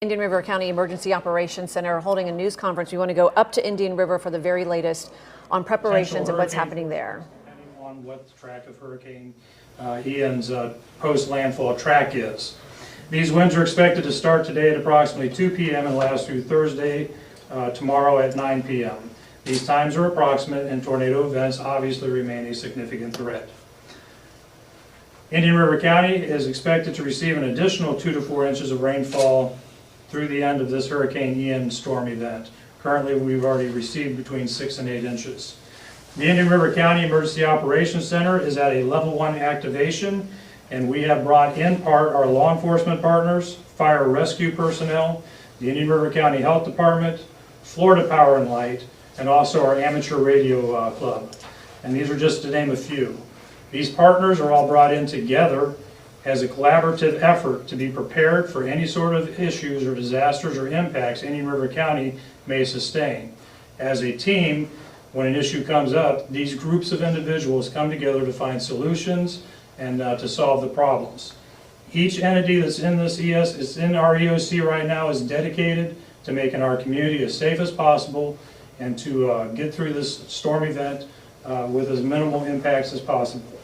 Indian River County Emergency Operations Center holding a news conference. We want to go up to Indian River for the very latest on preparations and what's happening there. On what the track of Hurricane Ian's post-landfall track is. These winds are expected to start today at approximately 2 p.m. and last through Thursday, tomorrow at 9 p.m. These times are approximate and tornado events obviously remain a significant threat. Indian River County is expected to receive an additional 2 to 4 inches of rainfall through the end of this Hurricane Ian storm event. Currently, we've already received between 6 and 8 inches. The Indian River County Emergency Operations Center is at a level 1 activation, and we have brought in part our law enforcement partners, fire rescue personnel, the Indian River County Health Department, Florida Power and Light, and also our amateur radio club. And these are just to name a few. These partners are all brought in together as a collaborative effort to be prepared for any sort of issues or disasters or impacts Indian River County may sustain. As a team, when an issue comes up, these groups of individuals come together to find solutions and to solve the problems. Each entity that's in this is in our EOC right now is dedicated to making our community as safe as possible and to get through this storm event with as minimal impacts as possible.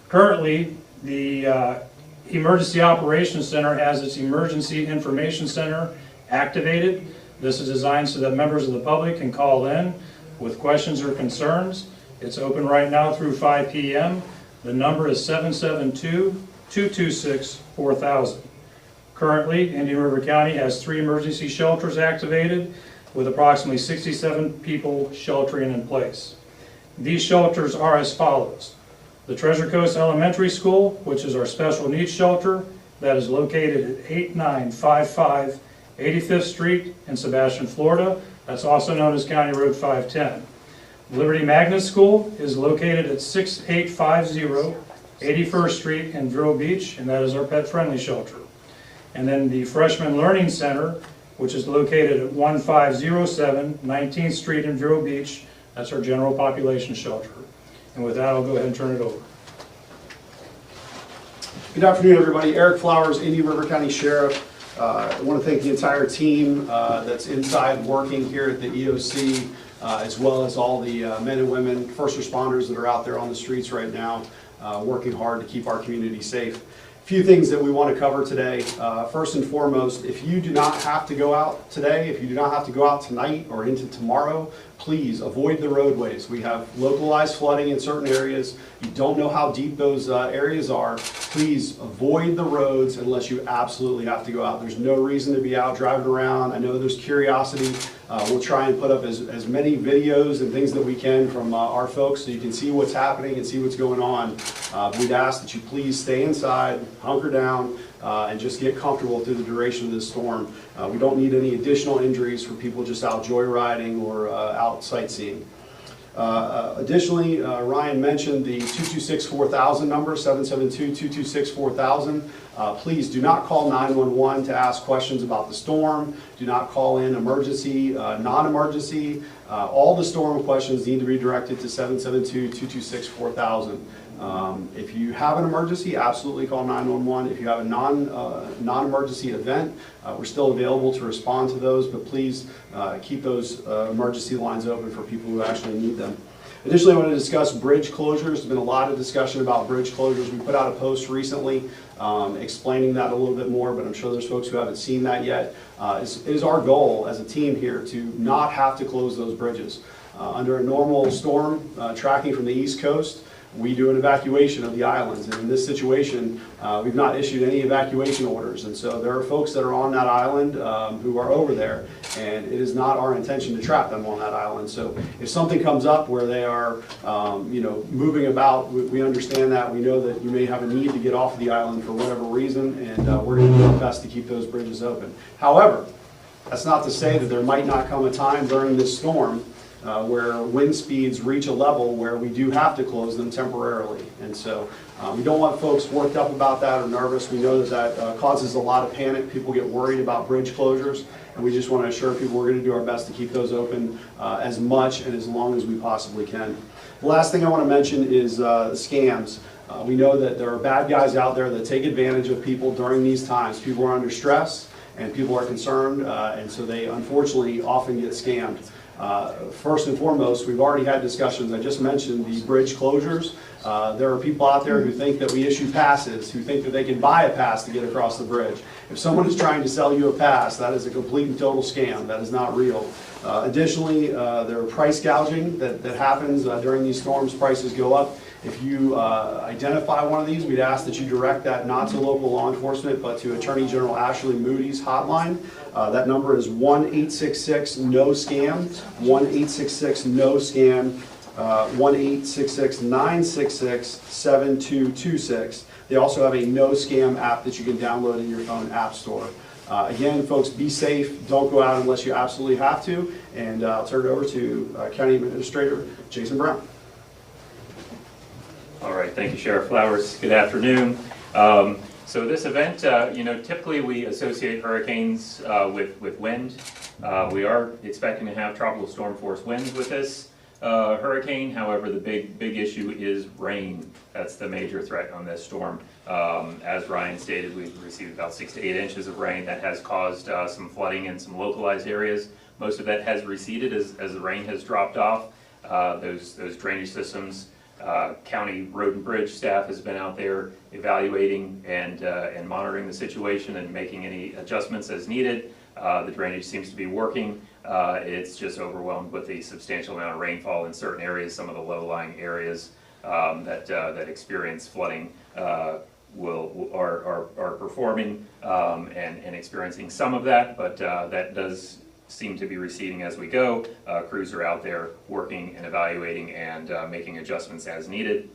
Currently, the Emergency Operations Center has its Emergency Information Center activated. This is designed so that members of the public can call in with questions or concerns. It's open right now through 5 p.m. The number is 772-226-4000. Currently, Indian River County has 3 emergency shelters activated with approximately 67 people sheltering in place. These shelters are as follows. The Treasure Coast Elementary School, which is our special needs shelter, that is located at 8955 85th Street in Sebastian, Florida. That's also known as County Road 510. Liberty Magnet School is located at 6850 81st Street in Vero Beach, and that is our pet-friendly shelter. And then the Freshman Learning Center, which is located at 1507 19th Street in Vero Beach, that's our general population shelter. And with that, I'll go ahead and turn it over. Good afternoon, everybody. Eric Flowers, Indian River County Sheriff. I want to thank the entire team that's inside working here at the EOC, as well as all the men and women, first responders that are out there on the streets right now, working hard to keep our community safe. A few things that we want to cover today. First and foremost, if you do not have to go out today, if you do not have to go out tonight or into tomorrow, please avoid the roadways. We have localized flooding in certain areas. You don't know how deep those areas are. Please avoid the roads unless you absolutely have to go out. There's no reason to be out driving around. I know there's curiosity. We'll try and put up as many videos and things that we can from our folks so you can see what's happening and see what's going on. We'd ask that you please stay inside, hunker down, and just get comfortable through the duration of this storm. We don't need any additional injuries for people just out joyriding or out sightseeing. Additionally, Ryan mentioned the 226-4000 number, 772-226-4000. Please do not call 911 to ask questions about the storm. Do not call in emergency, non-emergency. All the storm questions need to be directed to 772-226-4000. If you have an emergency, absolutely call 911. If you have a non-emergency event, we're still available to respond to those, but please keep those emergency lines open for people who actually need them. Additionally, I want to discuss bridge closures. There's been a lot of discussion about bridge closures. We put out a post recently explaining that a little bit more, but I'm sure there's folks who haven't seen that yet. It is our goal as a team here to not have to close those bridges. Under a normal storm tracking from the East Coast, we do an evacuation of the islands, and in this situation, we've not issued any evacuation orders, and so there are folks that are on that island who are over there, and it is not our intention to trap them on that island. So if something comes up where they are, moving about, we understand that. We know that you may have a need to get off of the island for whatever reason, and we're going to do our best to keep those bridges open. However, that's not to say that there might not come a time during this storm where wind speeds reach a level where we do have to close them temporarily. And so we don't want folks worked up about that or nervous. We know that causes a lot of panic. People get worried about bridge closures, and we just want to assure people we're going to do our best to keep those open as much and as long as we possibly can. The last thing I want to mention is scams. We know that there are bad guys out there that take advantage of people during these times. People are under stress, and people are concerned, and so they unfortunately often get scammed. First and foremost, we've already had discussions. I just mentioned the bridge closures. There are people out there who think that we issue passes, who think that they can buy a pass to get across the bridge. If someone is trying to sell you a pass, that is a complete and total scam. That is not real. Additionally, there are price gouging that happens during these storms. Prices go up. If you identify one of these, we'd ask that you direct that not to local law enforcement, but to Attorney General Ashley Moody's hotline. That number is 1-866-NO-SCAM, 1-866-NO-SCAM, 1-866-966-7226. They also have a No Scam app that you can download in your phone app store. Again, folks, be safe. Don't go out unless you absolutely have to. And I'll turn it over to County Administrator Jason Brown. All right, thank you, Sheriff Flowers. Good afternoon. So this event, typically we associate hurricanes with wind. We are expecting to have tropical storm force winds with this hurricane. However, the big issue is rain. That's the major threat on this storm. As Ryan stated, we've received about 6 to 8 inches of rain that has caused some flooding in some localized areas. Most of that has receded as the rain has dropped off. Those drainage systems, county road and bridge staff has been out there evaluating and monitoring the situation and making any adjustments as needed. The drainage seems to be working. It's just overwhelmed with the substantial amount of rainfall in certain areas. Some of the low-lying areas that experience flooding are performing and experiencing some of that, but that does seem to be receding as we go. Crews are out there working and evaluating and making adjustments as needed.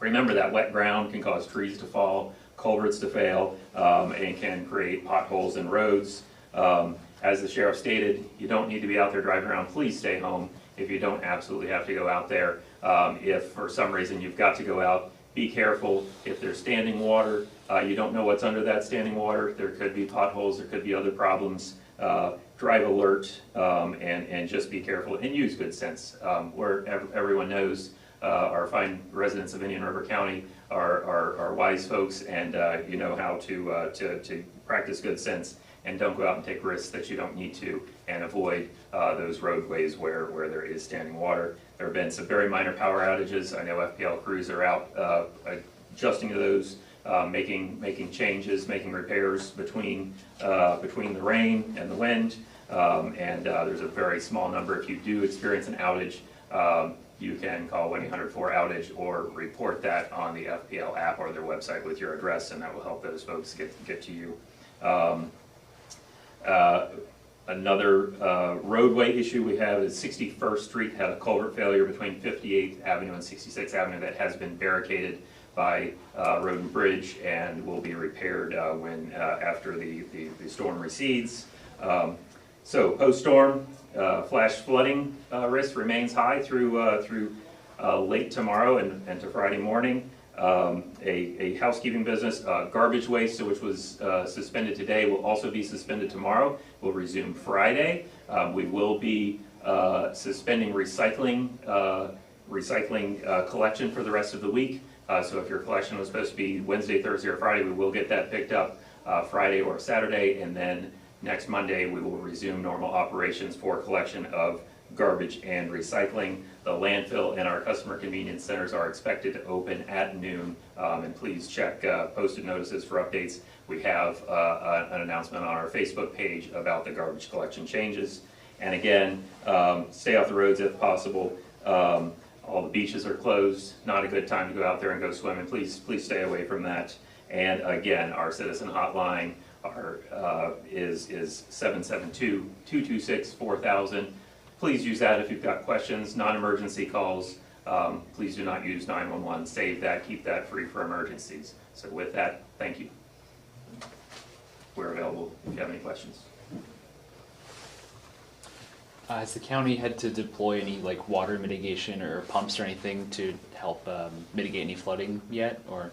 Remember that wet ground can cause trees to fall, culverts to fail, and can create potholes in roads. As the sheriff stated, you don't need to be out there driving around. Please stay home if you don't absolutely have to go out there. If for some reason you've got to go out, be careful. If there's standing water, you don't know what's under that standing water. There could be potholes, there could be other problems. Drive alert and just be careful and use good sense. Where everyone knows our fine residents of Indian River County are wise folks, and you know how to practice good sense and don't go out and take risks that you don't need to, and avoid those roadways where there is standing water. There have been some very minor power outages. I know FPL crews are out adjusting to those, making changes, making repairs between the rain and the wind, and there's a very small number. If you do experience an outage, you can call 1-800-4-OUTAGE or report that on the FPL app or their website with your address, and that will help those folks get to you. Another roadway issue we have is 61st Street had a culvert failure between 58th Avenue and 66th Avenue that has been barricaded by Road and Bridge and will be repaired after the storm recedes. So post-storm, flash flooding risk remains high through late tomorrow and to Friday morning. A housekeeping business, garbage waste, which was suspended today, will also be suspended tomorrow. Will resume Friday. We will be suspending recycling collection for the rest of the week. So if your collection was supposed to be Wednesday, Thursday, or Friday, we will get that picked up Friday or Saturday, and then next Monday we will resume normal operations for collection of garbage and recycling. The landfill and our customer convenience centers are expected to open at noon, and please check posted notices for updates. We have an announcement on our Facebook page about the garbage collection changes. And again, stay off the roads if possible. All the beaches are closed, not a good time to go out there and go swimming. Please stay away from that. And again, our citizen hotline is 772-226-4000. Please use that if you've got questions, non-emergency calls. Please do not use 911. Save that, keep that free for emergencies. So with that, thank you. We're available if you have any questions. Has the county had to deploy any like water mitigation or pumps or anything to help mitigate any flooding yet, or?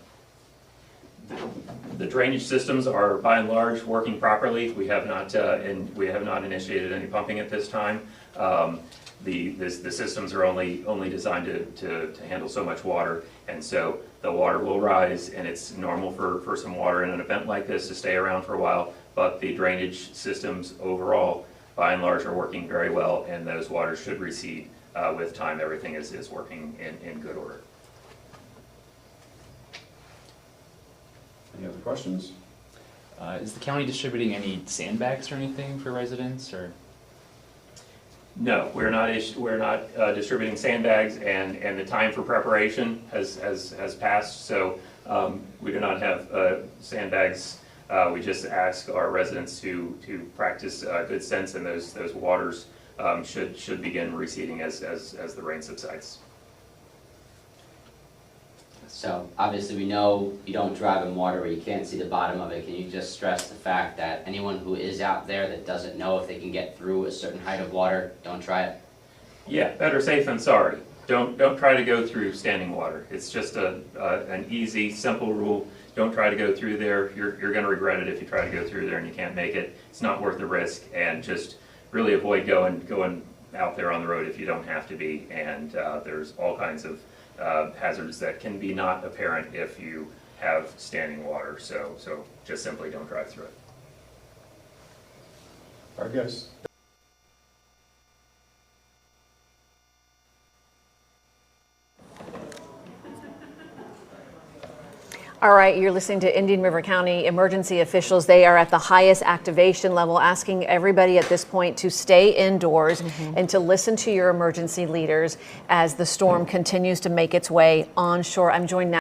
The drainage systems are by and large working properly. We have not initiated any pumping at this time. The systems are only designed to handle so much water, and so the water will rise, and it's normal for some water in an event like this to stay around for a while. but the drainage systems overall, by and large, are working very well, and those waters should recede with time. Everything is working in good order. Any other questions? Is the county distributing any sandbags or anything for residents, or? No, we're not distributing sandbags, and the time for preparation has passed, so we do not have sandbags. We just ask our residents to practice good sense, and those waters should begin receding as the rain subsides. So obviously we know you don't drive in water where you can't see the bottom of it. Can you just stress the fact that anyone who is out there that doesn't know if they can get through a certain height of water, don't try it? Yeah, better safe than sorry. Don't try to go through standing water. It's just an easy, simple rule. Don't try to go through there. You're going to regret it if you try to go through there and you can't make it. It's not worth the risk, and just really avoid going out there on the road if you don't have to be. And there's all kinds of hazards that can be not apparent if you have standing water. So just simply don't drive through it. All right, guys. All right, you're listening to Indian River County emergency officials. They are at the highest activation level, asking everybody at this point to stay indoors and to listen to your emergency leaders as the storm continues to make its way onshore. I'm joined now